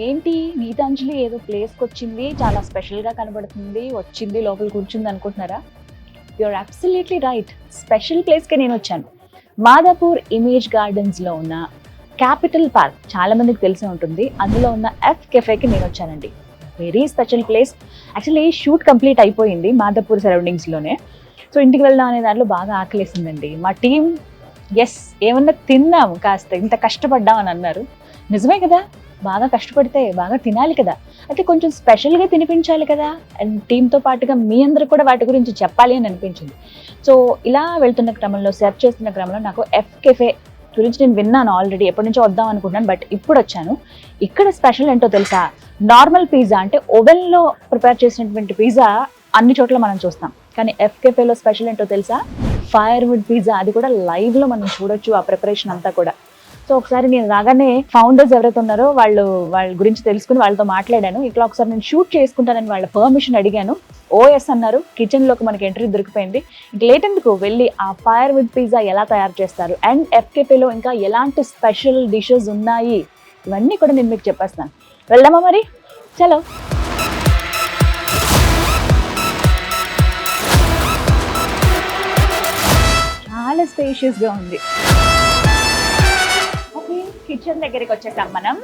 ఏంటి గీతాంజలి ఏదో ప్లేస్కి వచ్చింది, చాలా స్పెషల్గా కనబడుతుంది, వచ్చింది లోపల కూర్చుంది అనుకుంటున్నారా? You're absolutely right. స్పెషల్ ప్లేస్కి నేను వచ్చాను. మాదాపూర్ ఇమేజ్ గార్డెన్స్లో ఉన్న క్యాపిటల్ పార్క్, చాలా మందికి తెలిసి ఉంటుంది. అందులో ఉన్న ఎఫ్ కెఫేకి నేను వచ్చానండి. Very special place. Actually shoot complete అయిపోయింది మాదాపూర్ సరౌండింగ్స్లోనే. సో ఇంటికి వెళ్దాం అనే దాంట్లో బాగా ఆకలేసిందండి. మా టీం ఏమన్నా తిందాం, కాస్త ఇంత కష్టపడ్డాం అని అన్నారు. నిజమే కదా, బాగా కష్టపడితే బాగా తినాలి కదా, అయితే కొంచెం స్పెషల్గా తినిపించాలి కదా, అండ్ టీంతో పాటుగా మీ అందరూ కూడా వాటి గురించి చెప్పాలి అని అనిపించింది. సో ఇలా వెళ్తున్న క్రమంలో, సెర్చ్ చేస్తున్న క్రమంలో నాకు ఎఫ్ కెఫే గురించి నేను విన్నాను ఆల్రెడీ, ఎప్పటి నుంచో వద్దాం అనుకుంటున్నాను, బట్ ఇప్పుడు వచ్చాను. ఇక్కడ స్పెషల్ ఏంటో తెలుసా? నార్మల్ పిజ్జా అంటే ఓవెన్లో ప్రిపేర్ చేసినటువంటి పిజ్జా అన్ని చోట్ల మనం చూస్తాం, కానీ ఎఫ్ కెఫేలో స్పెషల్ ఏంటో తెలుసా? ఫైర్వుడ్ పిజ్జా, అది కూడా లైవ్లో మనం చూడొచ్చు ఆ ప్రిపరేషన్ అంతా కూడా. సో ఒకసారి నేను రాగానే ఫౌండర్స్ ఎవరైతే ఉన్నారో వాళ్ళ గురించి తెలుసుకుని వాళ్ళతో మాట్లాడాను. ఇట్లా ఒకసారి నేను షూట్ చేసుకుంటానని వాళ్ళ పర్మిషన్ అడిగాను. ఓఎస్ అన్నారు. కిచెన్లోకి మనకి ఎంట్రీ దొరికిపోయింది. ఇంక లేట్ ఎందుకు, వెళ్ళి ఆ ఫైర్వుడ్ పిజ్జా ఎలా తయారు చేస్తారు అండ్ ఎఫ్కేపీలో ఇంకా ఎలాంటి స్పెషల్ డిషెస్ ఉన్నాయి, ఇవన్నీ కూడా నేను మీకు చెప్పేస్తాను. వెళ్దామా మరి? చలో. చాలా స్పేషియస్గా ఉంది. కిచెన్ దగ్గరికి వచ్చేసాం మనం.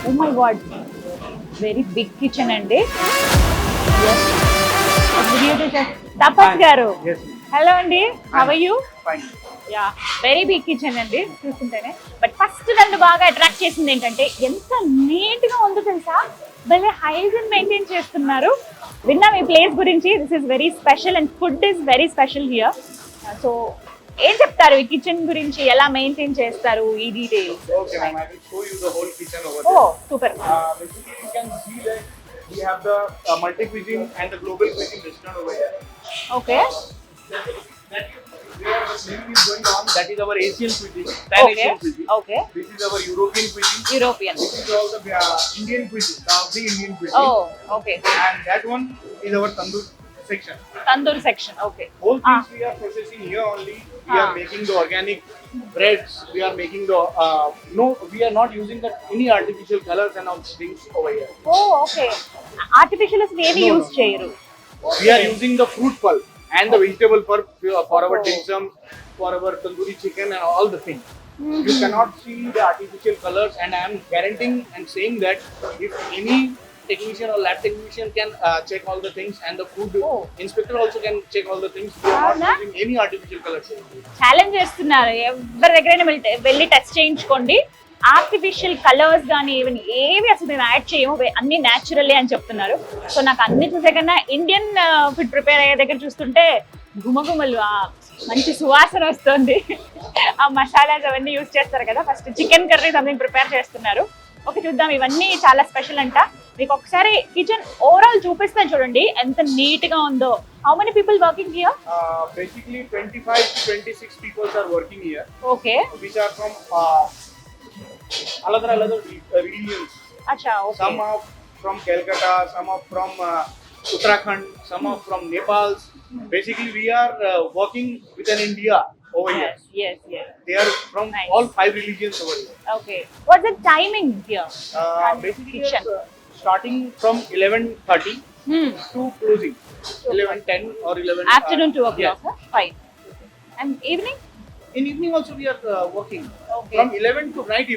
Oh my God, very big kitchen అండి. తపస్ గారు, హలో అండి, how are you? Yeah, very big kitchen అండి చూస్తుంటేనే. బట్ ఫస్ట్ నన్ను బాగా అట్రాక్ట్ చేసింది ఏంటంటే ఎంత నీట్గా ఉందో తెలుసా, భలే హైజీన్ మెయింటైన్ చేస్తున్నారు. విన్నాం ఈ ప్లేస్ గురించి, this is very special and food is very special here. So ఏం చెప్తారు ఈ కిచెన్ గురించి, ఎలా మెయింటైన్ చేస్తారు, ఈ details? Okay, ma'am, I will show you the whole kitchen over there. Oh, super. Basically, you can see that we have the multi-cuisine and the global cuisine restaurant over here. Okay. Where the meal is going on, that is our Asian cuisine, Pan-Asian cuisine. Okay. This is our European cuisine. European. This is all the Indian cuisine, the Indian cuisine. Oh, okay. And that one is our tandoor section. Tandoor section, okay. Whole things we are processing here only. We are making the organic breads. We are making the we are not using any artificial colors and all things over here. Oh, okay. Artificial is ఏది use చేయరు. We are using the fruit pulp and the vegetable pulp for our dim sum, for our tandoori chicken and all the things. You cannot see the artificial colors, and I am guaranteeing and saying that if any technician or lab technician can check all the things, and the food inspector also can check all the things. We are not using any artificial colors. Challenge చేస్తున్నారు, ఎవరి దగ్గరైనా వెళ్ళి test చేయించుకోండి. Artificial colours కానీ even ఏవి అసలు మేము add చేయము, అన్ని న్యాచురల్లీ అని చెప్తున్నారు. సో నాకు అన్ని చూసే కన్నా ఇండియన్ ఫుడ్ ప్రిపేర్ అయ్యే దగ్గర చూస్తుంటే గుమగుమలు, మంచి సువాసన వస్తుంది. ఆ మసాలాస్ అవన్నీ యూజ్ చేస్తారు కదా. First chicken curry something prepare చేస్తున్నారు. ఓకే, చూద్దాం. ఇవన్నీ చాలా స్పెషల్ అంట. మీకు ఒకసారి కిచెన్ ఓవరాల్ చూపిస్తాను, చూడండి ఎంత నీట్ గా ఉందో. How many people working here? Basically 25 to 26 people are working here. Okay. Which are from other regions. Acha, okay. Some are from Calcutta, some are from Uttarakhand, some are from Nepal. Basically we are working within India over here. Yes. They are from Nice. all 5 religions over here. Okay. What's the timing here? Basically Kitchen. starting from 11:30 to closing 11:10 or 11 Afternoon 2 o'clock. Yes. Huh? Fine. And evening? In evening also we are working. Okay. From 11 to night.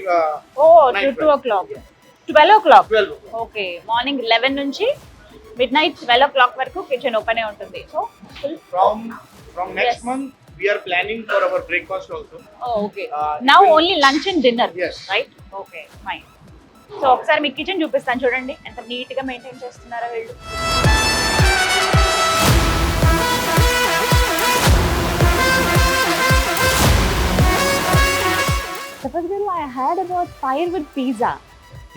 To 2 o'clock. 12 o'clock. 12. Okay, morning 11 నుంచి mid night 12 o'clock వరకు kitchen open ఉంటుంది. So From next Yes. month we are planning for our breakfast also. Okay, it now will- only lunch and dinner, Yes. Right? Okay, fine. So ఒకసారి మీకు kitchen చూపిస్తాను, చూడండి ఎంత neat గా maintain చేస్తున్నారో వీళ్ళు. Tapas garu, I heard about firewood pizza.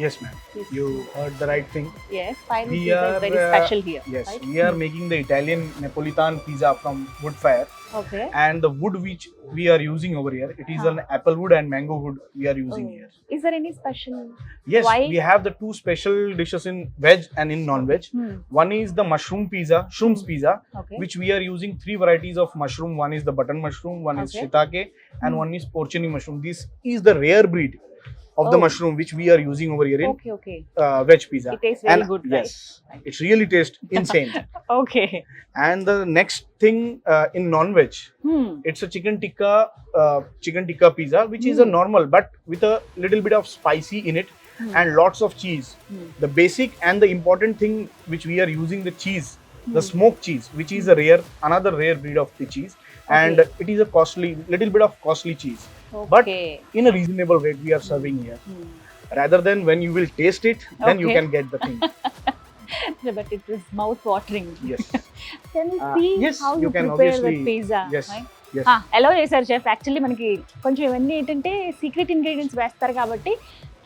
Yes, ma'am. Yes. You heard the right thing. Yes, firewood We pizza is are, very special here. Yes, right? we are making the Italian Napolitan pizza from wood fire, Okay. and the wood which we are using over here, it is an apple wood and mango wood we are using here. Is there any special? Yes, Why? we have the 2 special dishes in veg and in non-veg. One is the mushroom pizza, shrooms pizza, Okay. which we are using 3 varieties of mushroom. One is the button mushroom, one is Okay. shiitake, and one is porcini mushroom. This is the rare breed. of the Oh. mushroom which we are using over here in Okay. veg pizza. It tastes very And good, right? yes, it really tastes insane. Okay. And the next thing in non-veg, it's a chicken tikka pizza, which is a normal but with a little bit of spicy in it and lots of cheese. The basic and the important thing which we are using the cheese, the smoked cheese, which is another rare breed of the cheese, and it is a little bit of costly cheese. But Okay. in a reasonable rate, we are serving here. Rather than when you will taste it, then you Okay. can get the thing. But it is mouth watering. Yes. Can you see Yes, how you you can prepare that obviously- pizza? Yes. Right? Yes. ఎలా చేశారు chef? Actually మనకి కొంచెం ఇవన్నీ ఏంటంటే secret ingredients వేస్తారు కాబట్టి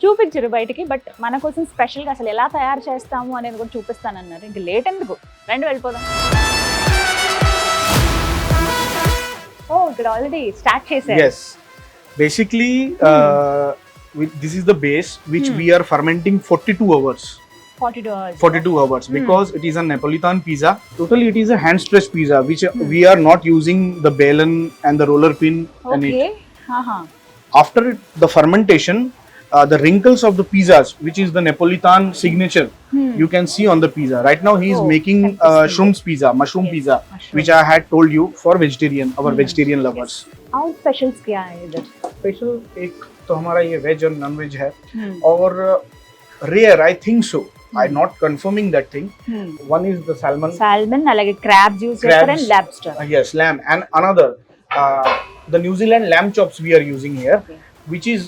చూపించరు బయటికి, బట్ మన కోసం స్పెషల్గా అసలు ఎలా తయారు చేస్తాము అనేది కూడా చూపిస్తానన్నారు. ఇంక లేట్ ఎందుకు, రండి వెళ్ళిపోదాం. ఓ ఇక్కడ ఆల్రెడీ స్టార్ట్ చేశారు. Yes. Basically, this is the base which we are fermenting 42 hours. 42 hours. 42 hours because it is a Napolitan pizza. Totally, it is a hand stretched pizza which we are not using the belen and the roller pin. And okay. after the fermentation, the wrinkles of the pizzas, which is the Napolitan signature, you can see on the pizza. Right now, he is Oh, making interesting. shrooms pizza, mushroom Yes, pizza, mushroom. which I had told you for our vegetarian lovers. और specials क्या है इधर? Special एक तो हमारा ये veg और non veg है, और rare I think so, I not confirming that thing. One is the salmon, salmon, అలాగే క్రాబ్స్ యూస్ చేస్తారు, and lobster. yes, lamb, and another the New Zealand lamb chops we are using here, which is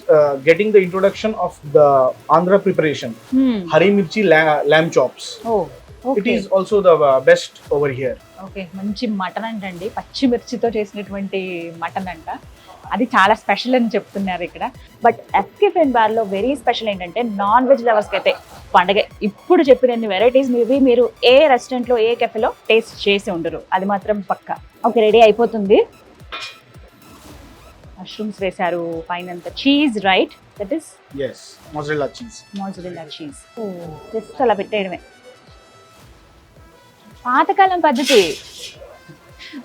getting the introduction of the Andhra preparation, Hari Mirchi lamb chops. Oh It okay. is also the best over here. Okay, మంచి mutton అంటండి, పచ్చిమిర్చితో చేసినటువంటి mutton అంట. అది చాలా special అని చెప్తున్నారు ఇక్కడ. బట్ ఎఫ్కే ఫెన్ బార్ లో వెరీ స్పెషల్ ఏంటంటే నాన్ వెజ్ లవర్స్కి అయితే పండగ. ఇప్పుడు చెప్పిన వెరైటీస్ మీరు ఏ రెస్టారెంట్ లో, ఏ కెఫేలో టేస్ట్ చేసి ఉండరు, అది మాత్రం పక్కా. ఓకే, రెడీ అయిపోతుంది. మష్రూమ్స్ వేశారు, పైన cheese, right? That is Yes, mozzarella cheese. Mozzarella cheese. Oh, just అలా పెట్టేయడమే. పాతకాలం పద్ధతి.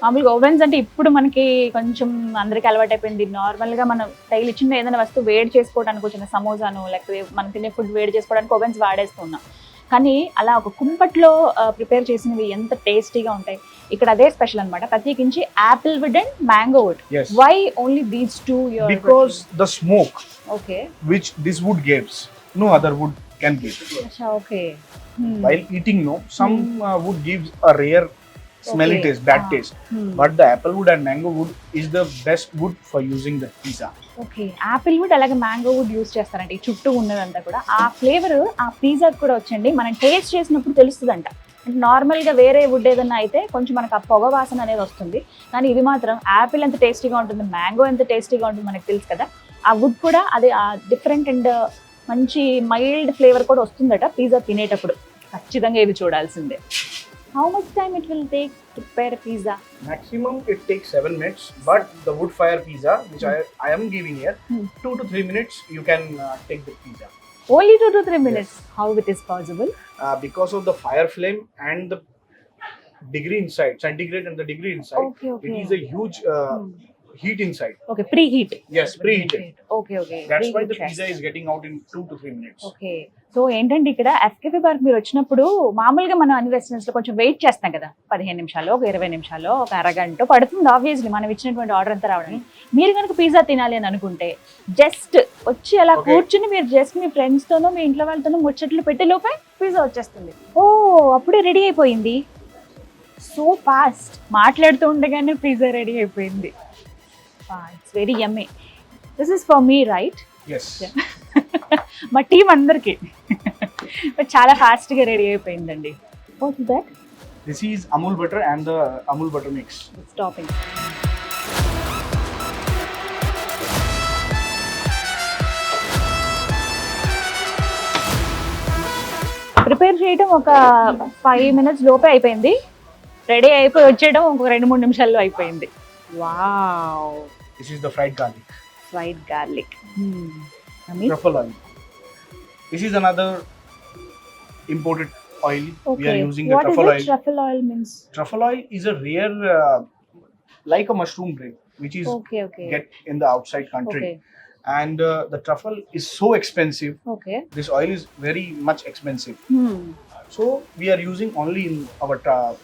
మామూలుగా ఓవెన్స్ అంటే ఇప్పుడు మనకి కొంచెం అందరికీ అలవాటు అయిపోయింది. నార్మల్గా మనం డైలీ చిన్న ఏదైనా వస్తువు వేడి చేసుకోవడానికి, వచ్చిన సమోసాను లేకపోతే మనం తినే ఫుడ్ వేడి చేసుకోవడానికి ఓవెన్స్ వాడేస్తున్నాం. కానీ అలా ఒక కుంపట్లో ప్రిపేర్ చేసినవి ఎంత టేస్టీగా ఉంటాయి. ఇక్కడ అదే స్పెషల్ అనమాట, ప్రత్యేకించి apple wood and mango wood. Yes. Why only these two? Because the smoke okay. which this wood gives, no other wood can give. Okay. While eating, no, some wood gives a rare smelly Okay. taste, bad taste. But the apple wood and mango wood is the best wood for using the pizza. Okay, apple wood అలాగే mango wood use చేస్తారంట. ఈ చుట్టూ ఉన్నదంతా కూడా ఆ flavour ఆ పిజ్జాకి కూడా వచ్చండి. మనం టేస్ట్ చేసినప్పుడు తెలుస్తుందంట. అంటే నార్మల్గా వేరే వుడ్ ఏదన్నా అయితే కొంచెం మనకు ఆ పొగ వాసన అనేది వస్తుంది, కానీ ఇది మాత్రం యాపిల్ ఎంత టేస్టీగా ఉంటుంది, మ్యాంగో ఎంత టేస్టీగా ఉంటుంది మనకు తెలుసు కదా. ఆ వుడ్ కూడా అదే డిఫరెంట్ అండ్ మంచి మైల్డ్ ఫ్లేవర్ కూడా వస్తుందట పిజ్జా తినేటప్పుడు. ఖచ్చితంగా ఇది చూడాల్సిందే. How much time it will take to prepare pizza? Maximum it takes 7 minutes, but the wood fire pizza, which I am giving here, 2 to 3 minutes you can take the pizza. Only 2 to 3 minutes. How it is possible? Because of the fire flame and the degree inside, centigrade and the degree inside, Okay, okay. it is a huge heat inside. Okay, pre heat. Yes, preheated. Okay okay. That's why the pizza is getting out in 2 to 3 minutes. Okay, so ఏంటంటే ఇక్కడ ఎఫ్కేఫే బార్కి మీరు వచ్చినప్పుడు మామూలుగా మనం అన్ని restaurants లో కొంచెం wait చేస్తాం కదా, 15 నిమిషాలు, ఒక 20 నిమిషాలు, ఒక అరగంట పడుతుంది ఆబ్వియస్లీ మనం ఇచ్చినటువంటి ఆర్డర్ అంతా రావడానికి. మీరు కనుక పిజ్జా తినాలి అని అనుకుంటే జస్ట్ వచ్చి అలా Okay. కూర్చుని మీరు జస్ట్ మీ ఫ్రెండ్స్ తోనో మీ ఇంట్లో వాళ్ళతోనో ముచ్చట్లు పెట్టే లోపే పిజ్జా వచ్చేస్తుంది. ఓ, అప్పుడే రెడీ అయిపోయింది. సో ఫాస్ట్, మాట్లాడుతూ ఉండగానే పిజ్జా రెడీ అయిపోయింది. It's very yummy. This is for me, right? Yes. మా టీం అందరికి చాలా ఫాస్ట్ గా రెడీ అయిపోయిందండి. What is that? This is Amul butter and the Amul butter mix. Stopping. Prepare చేయడం ఒక 5 minutes లోపే అయిపోయింది. రెడీ అయిపోయి వచ్చేయడం ఒక 2-3 నిమిషాల్లో అయిపోయింది. Wow, This is the fried garlic. Fried garlic. Truffle oil. This is another imported oil. We are using the What is truffle it? oil. Truffle oil means? Truffle oil is a rare, like a mushroom bread, which is Okay. get in the outside country. Okay. and the truffle is so expensive. Okay. This oil is very much expensive. So we are using only in our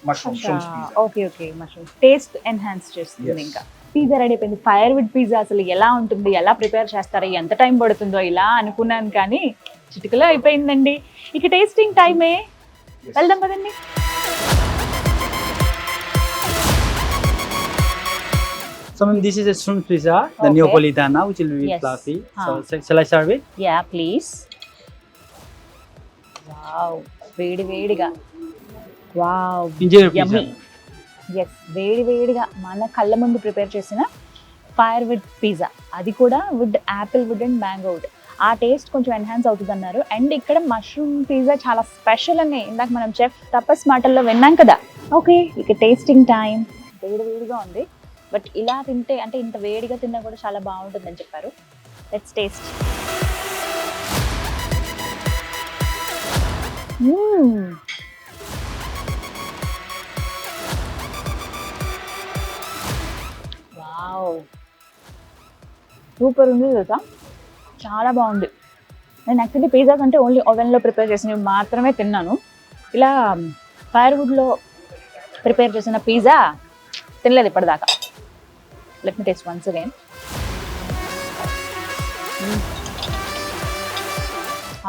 mushroom shrimps pizza. Okay okay. Mushroom taste enhance చేస్తుంది. Yes. ఇంకా pizza ready అయిపోయింది. Fire would pizza అసలు ఎలా ఉంటుంది, ఎలా prepare చేస్తారో, ఎంత time పడుతుందో ఇలా అనుకున్నాను, కానీ చిటికలో అయిపోయిందండి. ఇక టేస్టింగ్ టైమే. Yes. వెళ్దాం పదండి. So ma'am, this is a shrimp pizza, the Okay. Neapolitana, which will be Yes. fluffy. Huh. So shall I serve it? Yeah please. Wow, వేడి వేడిగా. Wow, Enjoy your pizza. Yummy. Yes, వేడి వేడిగా మన కళ్ళ ముందు prepare చేసిన fire would pizza, అది కూడా wood, apple wood and mango wood. ఆ టేస్ట్ కొంచెం ఎన్హాన్స్ అవుతుంది అన్నారు. అండ్ ఇక్కడ మష్రూమ్ పిజ్జా చాలా స్పెషల్ అని ఇందాక మనం చెఫ్ తపస్ మాటల్లో విన్నాం కదా. ఓకే, ఇక టేస్టింగ్ టైం. వేడి వేడిగా ఉంది, బట్ ఇలా తింటే, అంటే ఇంత వేడిగా తిన్నా కూడా చాలా బాగుంటుందని చెప్పారు. Let's taste. వావ్, సూపర్ ఉంది కదా, చాలా బాగుంది. నేను యాక్చువల్లీ పిజ్జా కంటే ఓన్లీ ఓవెన్లో ప్రిపేర్ చేసినవి మాత్రమే తిన్నాను. ఇలా ఫైర్వుడ్లో ప్రిపేర్ చేసిన పిజ్జా తినలేదు ఇప్పటిదాకా. Let me taste once again.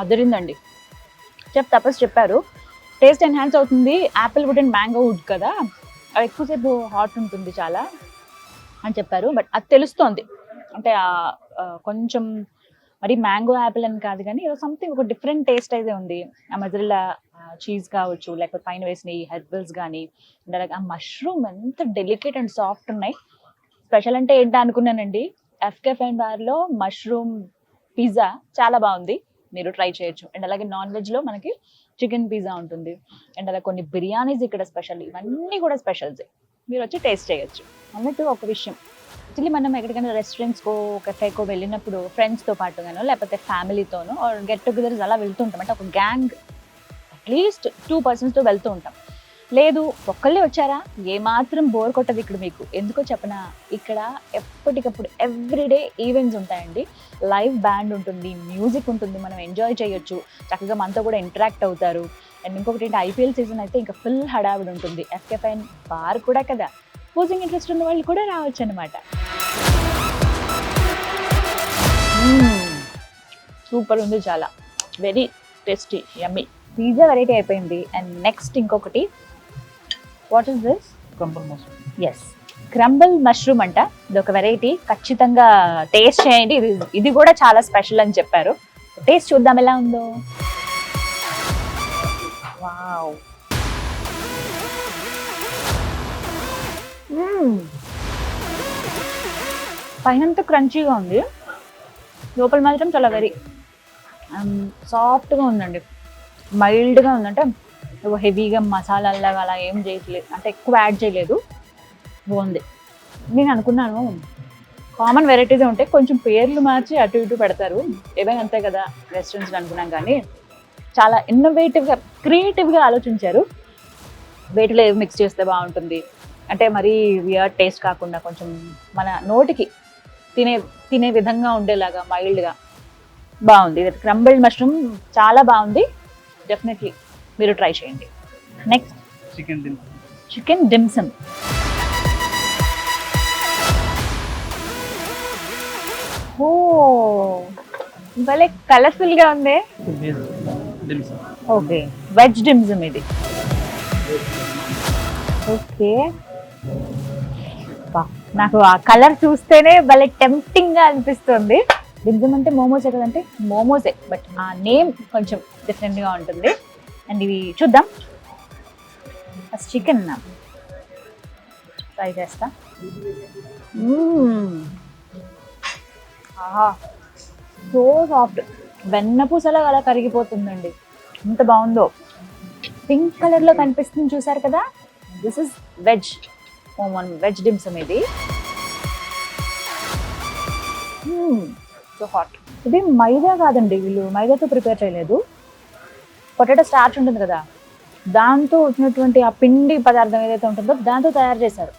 అదిరిందండి. చెఫ్ తపస్ చెప్పారు టేస్ట్ ఎన్హాన్స్ అవుతుంది, apple wood and mango wood కదా, అది ఎక్కువసేపు హాట్ ఉంటుంది చాలా అని చెప్పారు. బట్ అది తెలుస్తోంది, అంటే కొంచెం మరి మ్యాంగో యాపిల్ అని కాదు, కానీ సంథింగ్ ఒక డిఫరెంట్ టేస్ట్ అయితే ఉంది. ఆ మధ్యలో చీజ్ కావచ్చు, లేకపోతే పైన వేసిన ఈ హెర్బల్స్ కానీ, అలాగే ఆ మష్రూమ్ ఎంత డెలికేట్ అండ్ సాఫ్ట్ ఉన్నాయి. స్పెషల్ అంటే ఏంటో అనుకున్నానండి. ఎఫ్కే-ఫైన్ బార్లో మష్రూమ్ పిజ్జా చాలా బాగుంది, మీరు ట్రై చేయొచ్చు. అండ్ అలాగే నాన్ వెజ్లో మనకి చికెన్ పిజ్జా ఉంటుంది, అండ్ అలా కొన్ని బిర్యానీస్ ఇక్కడ స్పెషల్, ఇవన్నీ కూడా స్పెషల్స్, మీరు వచ్చి టేస్ట్ చేయొచ్చు. అన్నట్టు ఒక విషయం, యాక్చువల్లీ మనం ఎక్కడికైనా రెస్టారెంట్స్కో, కెఫేకో వెళ్ళినప్పుడు ఫ్రెండ్స్తో పాటుగానో లేకపోతే ఫ్యామిలీతోనో గెట్ టుగెదర్స్ అలా వెళ్తూ ఉంటాం. అంటే ఒక గ్యాంగ్ అట్లీస్ట్ 2 personsతో వెళ్తూ ఉంటాం. లేదు ఒక్కళ్ళే వచ్చారా, ఏమాత్రం బోర్ కొట్టదు ఇక్కడ మీకు. ఎందుకో చెప్పనా, ఇక్కడ ఎప్పటికప్పుడు ఎవ్రీడే ఈవెంట్స్ ఉంటాయండి. లైవ్ బ్యాండ్ ఉంటుంది, మ్యూజిక్ ఉంటుంది, మనం ఎంజాయ్ చేయొచ్చు, చక్కగా మనతో కూడా ఇంటరాక్ట్ అవుతారు. అండ్ ఇంకొకటి ఏంటి, ఐపీఎల్ సీజన్ అయితే ఇంకా ఫుల్ హడావిడి ఉంటుంది. ఎఫ్కే-ఫైన్ బార్ కూడా కదా, పోజింగ్ ఇంట్రెస్ట్ ఉన్న వాళ్ళు కూడా రావచ్చు అనమాట. సూపర్ ఉంది, చాలా very tasty, yummy. Pizza variety అయిపోయింది. అండ్ నెక్స్ట్ ఇంకొకటి, what is this? Crumble mushroom. Yes, crumble mushroom అంట. ఇది ఒక వెరైటీ, ఖచ్చితంగా టేస్ట్ చేయండి. ఇది కూడా చాలా స్పెషల్ అని చెప్పారు. టేస్ట్ చూద్దాం ఎలా ఉందో. వావ్, పైనంతా క్రంచీగా ఉంది, లోపల మాత్రం చాలా వెరీ సాఫ్ట్గా ఉందండి, మైల్డ్గా ఉందంటే హెవీగా మసాలాలాగా అలా ఏం చేయట్లేదు, అంటే ఎక్కువ యాడ్ చేయలేదు, బాగుంది. నేను అనుకున్నాను కామన్ వెరైటీస్ ఉంటే కొంచెం పేర్లు మార్చి అటు ఇటు పెడతారు, ఏమైనా అంతే కదా రెస్టారెంట్స్ అనుకున్నాం, కానీ చాలా ఇన్నోవేటివ్గా, క్రియేటివ్గా ఆలోచించారు. వేటిలో ఏవి మిక్స్ చేస్తే బాగుంటుంది అంటే మరీ వియర్డ్ టేస్ట్ కాకుండా కొంచెం మన నోటికి తినే విధంగా ఉండేలాగా మైల్డ్గా బాగుంది. ఇది క్రంబల్డ్ మష్రూమ్ చాలా బాగుంది, డెఫినెట్లీ మీరు ట్రై చేయండి. Next chicken డిమ్సమ్. ఓ, భలే కలర్ఫుల్గా ఉంది. ఓకే, వెజ్ డిమ్సమ్ ఇది. ఓకే, నాకు ఆ కలర్ చూస్తేనే భలే టెంప్టింగ్గా అనిపిస్తుంది. డిమ్సమ్ అంటే మోమోసే కదంటే, మోమోసే, బట్ ఆ నేమ్ కొంచెం డిఫరెంట్గా ఉంటుంది. అండ్ ఇవి చూద్దాం. ఫస్ట్ చికెన్ ట్రై చేస్తా. సో సాఫ్ట్, వెన్నపూసలా అలా కరిగిపోతుందండి, ఎంత బాగుందో. పింక్ కలర్లో కనిపిస్తుంది చూసారు కదా, this is veg veg dim sum ఇది. So hot. ఇది మైదా కాదండి, వీళ్ళు మైదాతో ప్రిపేర్ చేయలేదు. పొటాటో స్టార్చ్ ఉంటుంది కదా, దాంతో వచ్చినటువంటి ఆ పిండి పదార్థం ఏదైతే ఉంటుందో దాంతో తయారు చేశారు.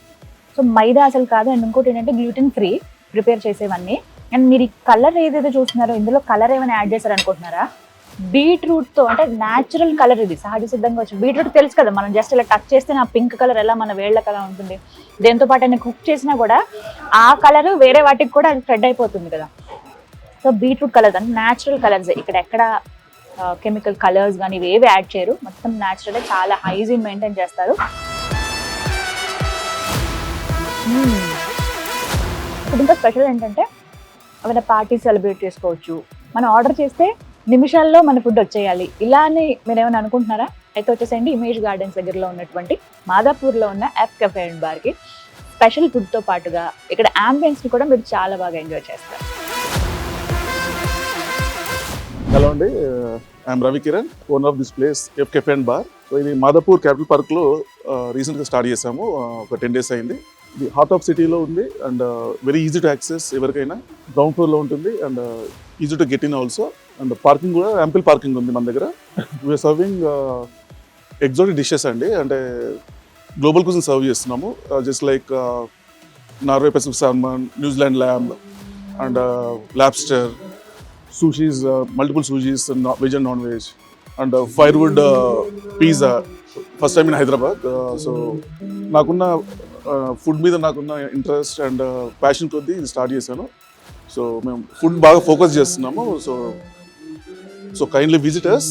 సో మైదా అసలు కాదు. అండ్ ఇంకోటి ఏంటంటే గ్లూటెన్ ఫ్రీ ప్రిపేర్ చేసేవన్నీ. అండ్ మీరు ఈ కలర్ ఏదైతే చూస్తున్నారో ఇందులో కలర్ ఏమైనా యాడ్ చేశారు అనుకుంటున్నారా? బీట్రూట్ తో అంటే న్యాచురల్ కలర్ ఇది, సహజ సిద్ధంగా వచ్చి. బీట్రూట్ తెలుసు కదా, మనం జస్ట్ ఇలా టచ్ చేస్తే నా పింక్ కలర్ ఎలా మన వేళ్ల కలర్ ఉంటుంది. దేంతో పాటు అయినా కుక్ చేసినా కూడా ఆ కలర్ వేరే వాటికి కూడా అది స్ప్రెడ్ అయిపోతుంది కదా. సో బీట్రూట్ కలర్స్ అంటే న్యాచురల్ కలర్స్, ఇక్కడ ఎక్కడ కెమికల్ కలర్స్ కానీ ఇవేవి యాడ్ చేయరు, మొత్తం న్యాచురల్, చాలా హైజీన్ మెయింటైన్ చేస్తారు. ఇప్పుడు ఇంకా స్పెషల్ ఏంటంటే ఏమైనా పార్టీ సెలబ్రేట్ చేసుకోవచ్చు, మనం ఆర్డర్ చేస్తే నిమిషాల్లో మన ఫుడ్ వచ్చేయాలి. ఇలా అని మీరు ఏమైనా అనుకుంటున్నారా? అయితే వచ్చేసండి ఇమేజ్ గార్డెన్స్ దగ్గరలో ఉన్నటువంటి మాదాపూర్లో ఉన్న ఎఫ్ కెఫే అండ్ బార్కి. స్పెషల్ ఫుడ్తో పాటుగా ఇక్కడ ని కూడా మీరు చాలా బాగా ఎంజాయ్ చేస్తారు. హలో అండి, I'm Ravi Kiran, owner of this place F cafe and bar. So ఇది మాదాపూర్ క్యాపిటల్ పార్క్లో రీసెంట్గా స్టార్ట్ చేసాము, ఒక 10 days అయింది. ఇది హార్ట్ ఆఫ్ సిటీలో ఉంది and very easy to access, ఎవరికైనా గ్రౌండ్ ఫ్లోర్లో ఉంటుంది and easy to get in also. And parking కూడా యాంపిల్ పార్కింగ్ ఉంది మన దగ్గర. వీఆర్ సర్వింగ్ ఎగ్జాటిక్ డిషెస్ అండి, అంటే గ్లోబల్ కుజిన్ సర్వ్ చేస్తున్నాము. Just like Norway Pacific salmon, New Zealand lamb and lobster, sushis, multiple sushis, veg and non-veg, and firewood pizza. First time in Hyderabad. So, nakunna food మీద నాకున్న interest and passion కొద్దీ ఇది start చేశాను. So మేము food బాగా focus చేస్తున్నాము. So kindly visitors,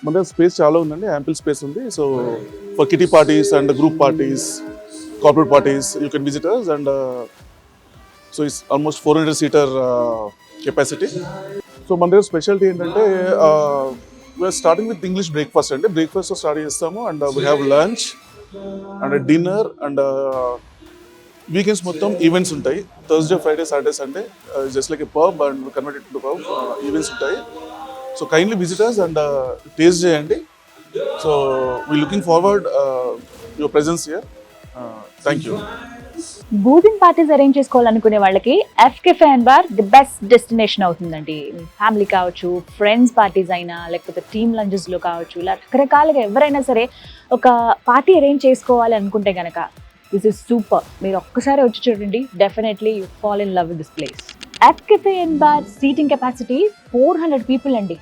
మన దగ్గర స్పేస్ చాలా ఉందండి, యాంపిల్ స్పేస్ ఉంది. So for kitty parties and group parties, corporate parties, you can visitors. And so it's almost 400-seater capacity. So మన దగ్గర స్పెషాలిటీ ఏంటంటే we are starting with English breakfast అండి. Breakfast start చేస్తాము and we have lunch and dinner and weekends మొత్తం events ఉంటాయి. Thursday, Friday, Saturday, Sunday just like a pub and converted to pub events ఉంటాయి. So kindly visitors and taste చేయండి. So we looking forward your presence here. Thank you. Boozing parties arrange చేసుకోవాలనుకునే వాళ్ళకి F cafe and bar the best destination అవుతుందండి. Family కావచ్చు, friends parties అయినా, లేకపోతే team లంచెస్లో కావచ్చు, ఇలా రకరకాలుగా ఎవరైనా సరే ఒక పార్టీ అరేంజ్ చేసుకోవాలి అనుకుంటే కనుక దిస్ ఇస్ సూపర్. మీరు ఒక్కసారి వచ్చి చూడండి, definitely you fall in love with this place. F cafe and bar seating capacity 400 people అండి.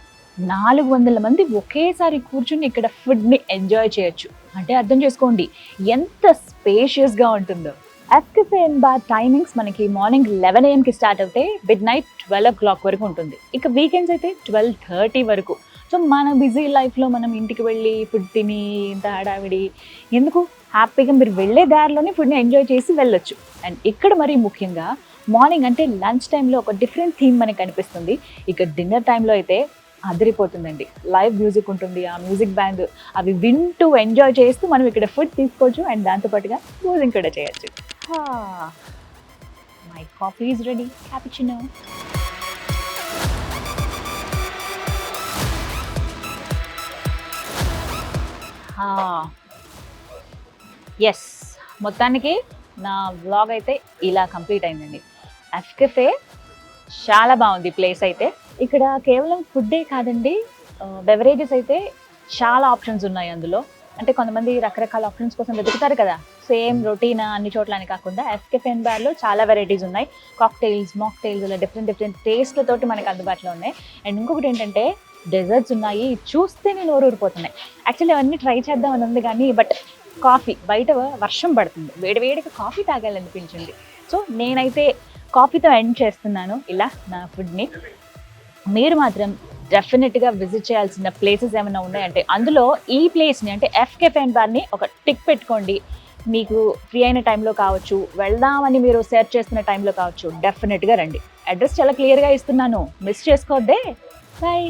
400 మంది ఒకేసారి కూర్చుని ఇక్కడ ఫుడ్ని ఎంజాయ్ చేయొచ్చు. అంటే అర్థం చేసుకోండి ఎంత స్పేషియస్గా ఉంటుందో. F cafe and bar timings మనకి మార్నింగ్ 11 AM స్టార్ట్ అవుతే midnight 12 o'clock వరకు ఉంటుంది. ఇక వీకెండ్స్ అయితే 12:30 వరకు. సో మన బిజీ లైఫ్లో మనం ఇంటికి వెళ్ళి ఫుడ్ తిని ఇంత హడావిడి ఎందుకు, హ్యాపీగా మీరు వెళ్ళే దారిలోనే ఫుడ్ని ఎంజాయ్ చేసి వెళ్ళొచ్చు. అండ్ ఇక్కడ మరీ ముఖ్యంగా మార్నింగ్ అంటే లంచ్ టైంలో ఒక డిఫరెంట్ థీమ్ మనకి కనిపిస్తుంది. ఇక డిన్నర్ టైంలో అయితే అదిరిపోతుందండి. లైవ్ మ్యూజిక్ ఉంటుంది, ఆ మ్యూజిక్ బ్యాండ్ అవి వింటూ ఎంజాయ్ చేస్తూ మనం ఇక్కడ ఫుడ్ తీసుకోవచ్చు అండ్ దాంతోపాటుగా మ్యూజిక్ కూడా చేయొచ్చు. My coffee is ready, cappuccino. Yes, మొత్తానికి నా వ్లాగ్ అయితే ఇలా కంప్లీట్ అయిందండి. ఎఫ్ కెఫే చాలా బాగుంది ప్లేస్ అయితే. ఇక్కడ కేవలం ఫుడ్డే కాదండి, బెవరేజెస్ అయితే చాలా ఆప్షన్స్ ఉన్నాయి అందులో. అంటే కొంతమంది రకరకాల ఆప్షన్స్ కోసం వెతుకుతారు కదా, సేమ్ రొటీన్ అన్ని చోట్ల అని కాకుండా ఎఫ్ కెఫే అండ్ బార్లో చాలా వెరైటీస్ ఉన్నాయి. కాక్టైల్స్, మాక్టైల్స్, ఇలా డిఫరెంట్ టేస్ట్లతోటి మనకు అందుబాటులో ఉన్నాయి. అండ్ ఇంకొకటి ఏంటంటే డెజర్ట్స్ ఉన్నాయి, చూస్తే నేను ఊరూరిపోతున్నాయి. యాక్చువల్లీ అవన్నీ ట్రై చేద్దామని ఉంది కానీ బట్ కాఫీ, బయట వర్షం పడుతుంది, వేడివేడిగా కాఫీ తాగాలనిపించింది. సో నేనైతే కాఫీతో ఎండ్ చేస్తున్నాను ఇలా నా ఫుడ్ని. మీరు మాత్రం డెఫినెట్గా విజిట్ చేయాల్సిన ప్లేసెస్ ఏమైనా ఉన్నాయంటే అందులో ఈ ప్లేస్ని అంటే ఎఫ్ కెఫే అండ్ బార్ని ఒక టిక్ పెట్టుకోండి. మీకు ఫ్రీ అయిన టైంలో కావచ్చు, వెళ్దామని మీరు సెర్చ్ చేస్తున్న టైంలో కావచ్చు, డెఫినెట్గా రండి. అడ్రస్ చాలా క్లియర్గా ఇస్తున్నాను, మిస్ చేసుకోవద్దే. బాయ్.